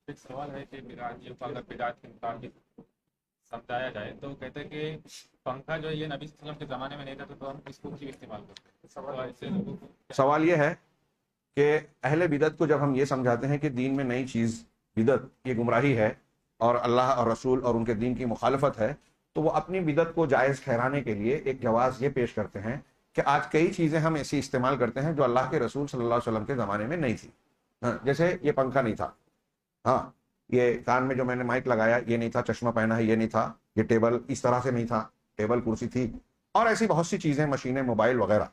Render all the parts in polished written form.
ایک سوال ہے کہ بدعتیوں کو اگر بدعت کے مطابق سمجھایا جائے تو کہتے ہیں کہ پنکھا جو ہے یہ نبی صلی اللہ علیہ وسلم کے زمانے میں نہیں تھا تو ہم اس کو کیوں استعمال کرتے ہیں؟ سوال ایسے لوگوں کو سوال یہ ہے کہ اہل بدعت کو جب ہم یہ سمجھاتے ہیں کہ دین میں نئی چیز بدعت یہ گمراہی ہے اور اللہ اور رسول اور ان کے دین کی مخالفت ہے، تو وہ اپنی بدعت کو جائز ٹھہرانے کے لیے ایک جواز یہ پیش کرتے ہیں کہ آج کئی چیزیں ہم ایسی استعمال کرتے ہیں جو اللہ کے رسول صلی اللہ علیہ وسلم کے زمانے میں نہیں تھی۔ ہاں، جیسے یہ پنکھا نہیں تھا، ہاں، یہ کان میں جو میں نے مائک لگایا یہ نہیں تھا، چشمہ پہنا ہے یہ نہیں تھا، یہ ٹیبل اس طرح سے نہیں تھا، ٹیبل کرسی تھی، اور ایسی بہت سی چیزیں، مشینیں، موبائل وغیرہ۔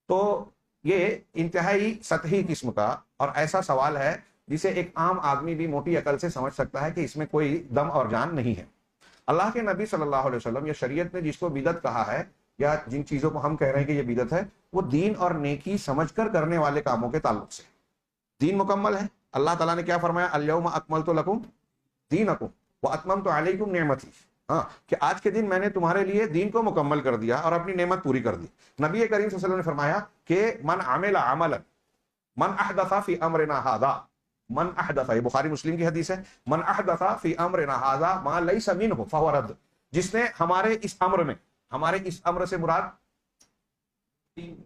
تو یہ انتہائی سطحی قسم کا اور ایسا سوال ہے جسے ایک عام آدمی بھی موٹی عقل سے سمجھ سکتا ہے کہ اس میں کوئی دم اور جان نہیں ہے۔ اللہ کے نبی صلی اللہ علیہ وسلم یا شریعت نے جس کو بدعت کہا ہے یا جن چیزوں کو ہم کہہ رہے ہیں کہ یہ بدعت ہے، وہ دین اور نیکی سمجھ کر کرنے والے کاموں کے تعلق سے۔ دین مکمل ہے، اللہ تعالیٰ نے کیا فرمایا؟ الیوم اکملت لکم دینکم واتممت علیکم نعمتی، ہاں، کہ آج کے دن میں نے تمہارے لیے دین کو مکمل کر دیا اور اپنی نعمت پوری کر دی۔ نبی کریم صلی اللہ علیہ وسلم نے فرمایا کہ من عمل عملا من احدث فی امرنا ھذا، من احدث، یہ بخاری مسلم کی حدیث ہے، من احدث فی امرنا ھذا ما لیس منہ فہو رد، جس نے ہمارے اس امر میں، ہمارے اس امر سے مراد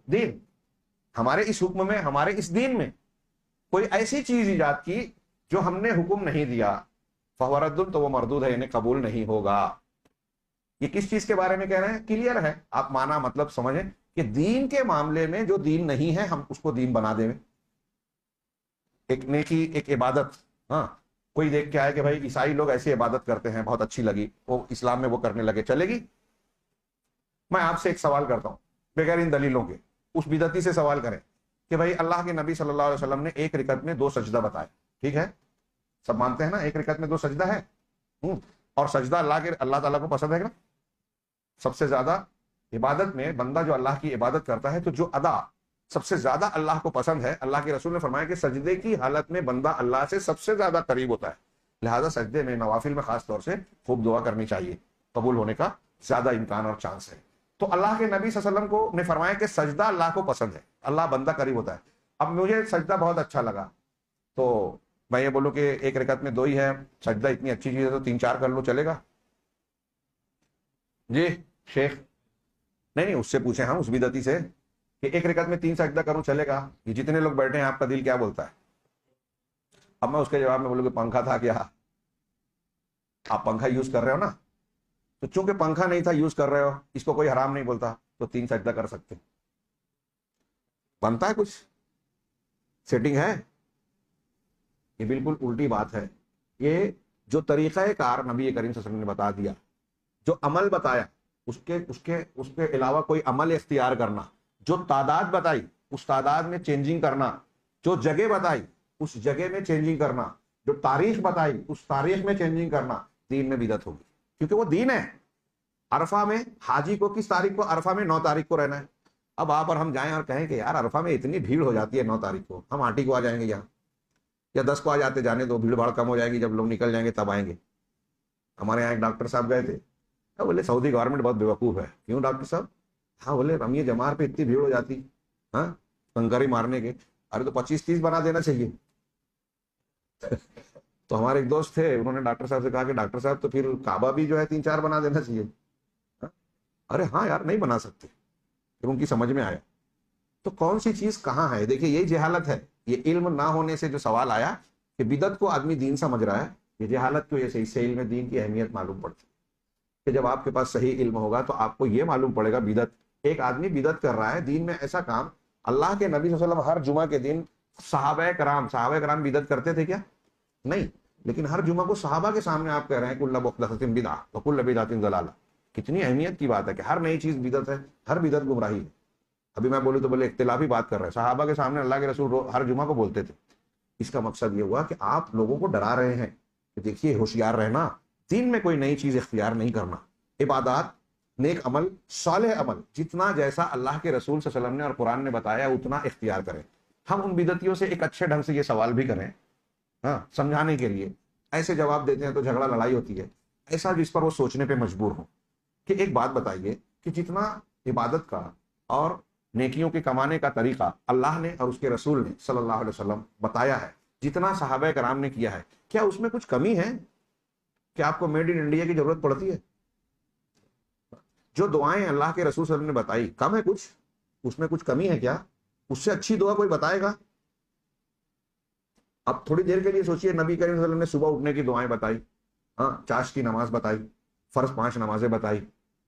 دین، ہمارے اس حکم میں، ہمارے اس دین میں کوئی ایسی چیز ایجاد کی جو ہم نے حکم نہیں دیا، فہو رد، تو وہ مردود ہے، یعنی قبول نہیں ہوگا۔ یہ کس چیز کے بارے میں کہہ رہے ہیں؟ کلیئر ہے، آپ معنی مطلب سمجھیں کہ دین کے معاملے میں جو دین نہیں ہے ہم اس کو دین بنا دیں۔ ایک نیکی، ایک عبادت، ہاں، کوئی دیکھ کے آئے کہ بھائی عیسائی لوگ ایسی عبادت کرتے ہیں، بہت اچھی لگی، وہ اسلام میں وہ کرنے لگے، چلے گی؟ میں آپ سے ایک سوال کرتا ہوں بغیر ان دلیلوں کے، اس بدعتی سے سوال کریں کہ بھائی اللہ کے نبی صلی اللہ علیہ وسلم نے ایک رکعت میں 2 سجدہ بتائے، ٹھیک ہے، سب مانتے ہیں نا ایک رکعت میں 2 سجدہ ہے، اور سجدہ اللہ تعالیٰ کو پسند ہے نا؟ سب سے زیادہ عبادت میں بندہ جو اللہ کی عبادت کرتا ہے تو جو ادا سب سے زیادہ اللہ کو پسند ہے، اللہ کے رسول نے فرمایا کہ سجدے کی حالت میں بندہ اللہ سے سب سے زیادہ قریب ہوتا ہے، لہذا سجدے میں، نوافل میں خاص طور سے خوب دعا کرنی چاہیے، قبول ہونے کا زیادہ امکان اور چانس ہے۔ تو اللہ کے نبی صلی اللہ علیہ وسلم کو نے فرمایا کہ سجدہ اللہ کو پسند ہے، اللہ بندہ قریب ہوتا ہے۔ اب مجھے سجدہ بہت اچھا لگا تو میں یہ بولوں کہ ایک رکعت میں 2 ہی ہے، سجدہ اتنی اچھی چیز ہے تو 3 4 کر لو، چلے گا؟ جی شیخ، نہیں اس سے پوچھیں ہم، اس بدعتی سے، کہ ایک رکعت میں 3 سجدہ کروں چلے گا؟ یہ جتنے لوگ بیٹھے ہیں آپ کا دل کیا بولتا ہے؟ اب میں اس کے جواب میں بولوں کہ پنکھا تھا کیا؟ آپ پنکھا یوز کر رہے ہو نا، تو چونکہ پنکھا نہیں تھا یوز کر رہے ہو، اس کو کوئی حرام نہیں بولتا، تو 3 سجدہ کر سکتے، بنتا ہے کچھ سیٹنگ ہے؟ یہ بالکل الٹی بات ہے۔ یہ جو طریقہ کار نبی کریم صلی اللہ علیہ وسلم نے بتا دیا، جو عمل بتایا، اس کے علاوہ کوئی عمل اختیار کرنا، جو تعداد بتائی اس تعداد میں چینجنگ کرنا، جو جگہ بتائی اس جگہ میں چینجنگ کرنا، جو تاریخ بتائی اس تاریخ میں چینجنگ کرنا، دین میں بدعت ہوگی، کیونکہ وہ دین ہے۔ عرفہ میں حاجی کو کس تاریخ کو؟ عرفہ میں 9 تاریخ کو رہنا ہے۔ اب آپ اور ہم جائیں اور کہیں کہ یار عرفہ میں اتنی بھیڑ ہو جاتی ہے 9 تاریخ کو، ہم 8 کو آ جائیں گے یہاں، یا 10 کو آ جاتے، جانے دو، بھیڑ بھاڑ کم ہو جائے گی، جب لوگ نکل جائیں گے تب آئیں گے۔ ہمارے یہاں ایک ڈاکٹر صاحب گئے تھے، بولے سعودی گورنمنٹ بہت بیوقوف ہے۔ کیوں ڈاکٹر صاحب؟ ہاں، بولے رمیے جمار پہ اتنی بھیڑ ہو جاتی، ہاں، کنکری مارنے کے، ارے تو 25 30 بنا دینا چاہیے۔ تو ہمارے ایک دوست تھے، انہوں نے ڈاکٹر صاحب سے کہا کہ ڈاکٹر صاحب تو پھر کعبہ بھی جو ہے 3 4 بنا دینا چاہیے۔ ارے ہاں یار، نہیں بنا سکتے، پھر ان کی سمجھ میں آیا۔ تو کون سی چیز کہاں ہے؟ دیکھیے یہی جہالت ہے، یہ علم نہ ہونے سے جو سوال آیا کہ بدعت کو آدمی دین سمجھ رہا ہے، یہ جہالت کی وجہ سے، اس سے علم دین کی اہمیت معلوم پڑتی ہے کہ جب آپ کے پاس صحیح علم ہوگا تو آپ کو یہ معلوم پڑے گا بدعت، ایک آدمی بدعت کر رہا ہے دین میں ایسا کام۔ اللہ کے نبی صلی اللہ علیہ وسلم ہر جمعہ کے دن، صحابہ کرام بدعت کرتے تھے کیا؟ نہیں، لیکن ہر جمعہ کو صحابہ کے سامنے آپ کہہ رہے ہیں کل محدثۃ بدعہ وکل بدعۃ ضلالہ۔ کتنی اہمیت کی بات ہے کہ ہر نئی چیز بدعت ہے، ہر بدعت گمراہی ہے۔ ابھی میں بولوں تو بولے اختلافی بات کر رہے ہیں، صحابہ کے سامنے اللہ کے رسول ہر جمعہ کو بولتے تھے۔ اس کا مقصد یہ ہوا کہ آپ لوگوں کو ڈرا رہے ہیں کہ دیکھیے ہوشیار رہنا، دین میں کوئی نئی چیز اختیار نہیں کرنا، عبادات، نیک عمل، صالح عمل جتنا جیسا اللہ کے رسول صلی اللہ علیہ وسلم نے اور قرآن نے بتایا اتنا اختیار کریں۔ ہم ان بدعتیوں سے ایک اچھے ڈھنگ سے یہ سوال بھی کریں، ہاں، سمجھانے کے لیے۔ ایسے جواب دیتے ہیں تو جھگڑا لڑائی ہوتی ہے، ایسا جس پر وہ سوچنے پہ مجبور ہوں کہ ایک بات بتائیے کہ جتنا عبادت کا اور نیکیوں کے کمانے کا طریقہ اللہ نے اور اس کے رسول نے صلی اللہ علیہ وسلم بتایا ہے، جتنا صحابہ کرام نے کیا ہے، کیا اس میں کچھ کمی ہے کہ آپ کو میڈ ان انڈیا کی ضرورت پڑتی ہے؟ جو دعائیں اللہ کے رسول صلی اللہ علیہ وسلم نے بتائی، کم ہے کچھ؟ اس میں کچھ کمی ہے کیا؟ اس سے اچھی دعا کوئی بتائے گا؟ اب تھوڑی دیر کے لیے سوچئے، نبی کریم صلی اللہ علیہ وسلم نے صبح اٹھنے کی دعائیں بتائی، ہاں، چاشت کی نماز بتائی، فرض 5 نمازیں بتائی،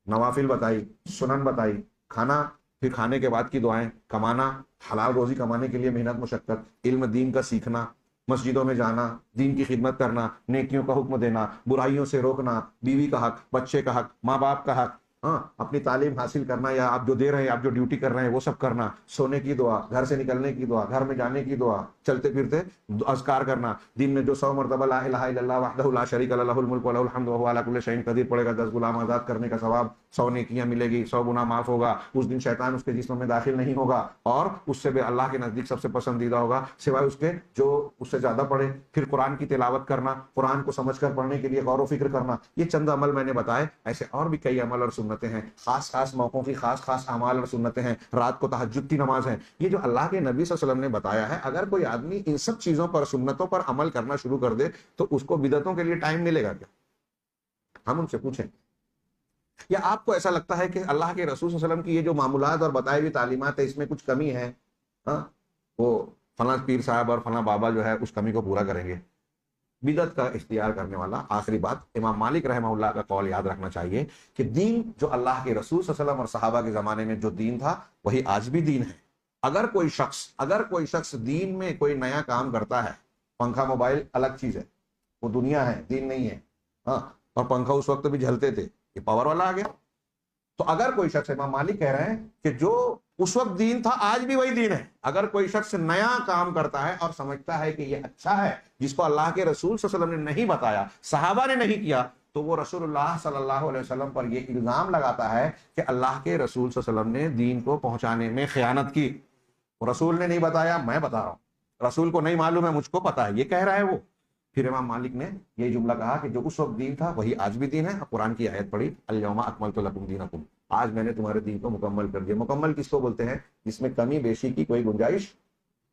نوافل بتائی، سنن بتائی، کھانا، پھر کھانے کے بعد کی دعائیں، کمانا، حلال روزی کمانے کے لیے محنت مشقت، علم دین کا سیکھنا، مسجدوں میں جانا، دین کی خدمت کرنا، نیکیوں کا حکم دینا، برائیوں سے روکنا، بیوی کا حق، بچے کا حق، ماں باپ کا حق، ہاں، اپنی تعلیم حاصل کرنا، یا آپ جو دے رہے ہیں، آپ جو ڈیوٹی کر رہے ہیں وہ سب کرنا، سونے کی دعا، گھر سے نکلنے کی دعا، گھر میں جانے کی دعا، چلتے پھرتے اذکار کرنا، دن میں جو 100 مرتبہ لا الہ الا اللہ وحدہ لا شریک لہ لہ الملک ولہ الحمد وہو علی کل شیء قدیر پڑے گا، 10 غلام آزاد کرنے کا ثواب، 100 نیکیاں ملے گی، 100 گناہ معاف ہوگا، اس دن شیطان اس کے جسم میں داخل نہیں ہوگا، اور اس سے بھی اللہ کے نزدیک سب سے پسندیدہ ہوگا سوائے اس کے جو اس سے زیادہ پڑھے۔ پھر قرآن کی تلاوت کرنا، قرآن کو سمجھ کر پڑھنے کے لیے غور و فکر کرنا، یہ چند عمل میں نے بتائے، ایسے اور بھی کئی عمل اور سنتیں ہیں، خاص موقعوں کی خاص اعمال اور سنتیں ہیں، رات کو تہجد کی نماز ہے، یہ جو اللہ کے نبی صلی اللہ علیہ وسلم نے بتایا ہے، اگر کوئی آدمی ان سب چیزوں پر، سنتوں پر عمل کرنا شروع کر دے تو اس کو بدعتوں کے لیے ٹائم ملے گا کیا؟ ہم ان سے پوچھیں۔ یا آپ کو ایسا لگتا ہے کہ اللہ کے رسول صلی اللہ علیہ وسلم کی یہ جو معمولات اور بتائی ہوئی تعلیمات ہے، اس میں کچھ کمی ہے، ہاں، وہ فلاں پیر صاحب اور فلاں بابا جو ہے اس کمی کو پورا کریں گے؟ بدعت کا اختیار کرنے والا، آخری بات، امام مالک رحمہ اللہ کا قول یاد رکھنا چاہیے کہ دین جو اللہ کے رسول صلی اللہ علیہ وسلم اور صحابہ کے زمانے میں جو دین تھا وہی آج بھی دین ہے۔ اگر کوئی شخص دین میں کوئی نیا کام کرتا ہے، پنکھا موبائل الگ چیز ہے، وہ دنیا ہے، دین نہیں ہے، ہاں، اور پنکھا اس وقت بھی جھلتے تھے، یہ پاور والا آ گیا۔ تو اگر کوئی شخص، امام مالک کہہ رہے ہیں کہ جو اس وقت دین تھا آج بھی وہی دین ہے، اگر کوئی شخص نیا کام کرتا ہے اور سمجھتا ہے کہ یہ اچھا ہے، جس کو اللہ کے رسول صلی اللہ علیہ وسلم نے نہیں بتایا، صحابہ نے نہیں کیا، تو وہ رسول اللہ صلی اللہ علیہ وسلم پر یہ الزام لگاتا ہے کہ اللہ کے رسول صلی اللہ علیہ وسلم نے دین کو پہنچانے میں خیانت کی، رسول نے نہیں بتایا، میں بتا رہا ہوں، رسول کو نہیں معلوم ہے، مجھ کو پتا ہے، یہ کہہ رہا ہے وہ۔ پھر امام مالک نے یہ جملہ کہا کہ جو اس وقت دین تھا وہی آج بھی دین ہے، قرآن کی آیت پڑھی، الیوم اکملت لکم دینکم، آج میں نے تمہارے دین کو مکمل کر دیا۔ مکمل کس کو بولتے ہیں؟ جس میں کمی بیشی کی کوئی گنجائش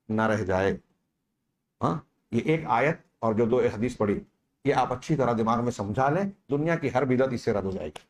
نہ رہ جائے۔ ہاں، یہ ایک آیت اور جو 2 حدیث پڑھی، یہ آپ اچھی طرح دماغ میں سمجھا لیں، دنیا کی ہر بدعت اس سے رد ہو جائے گی۔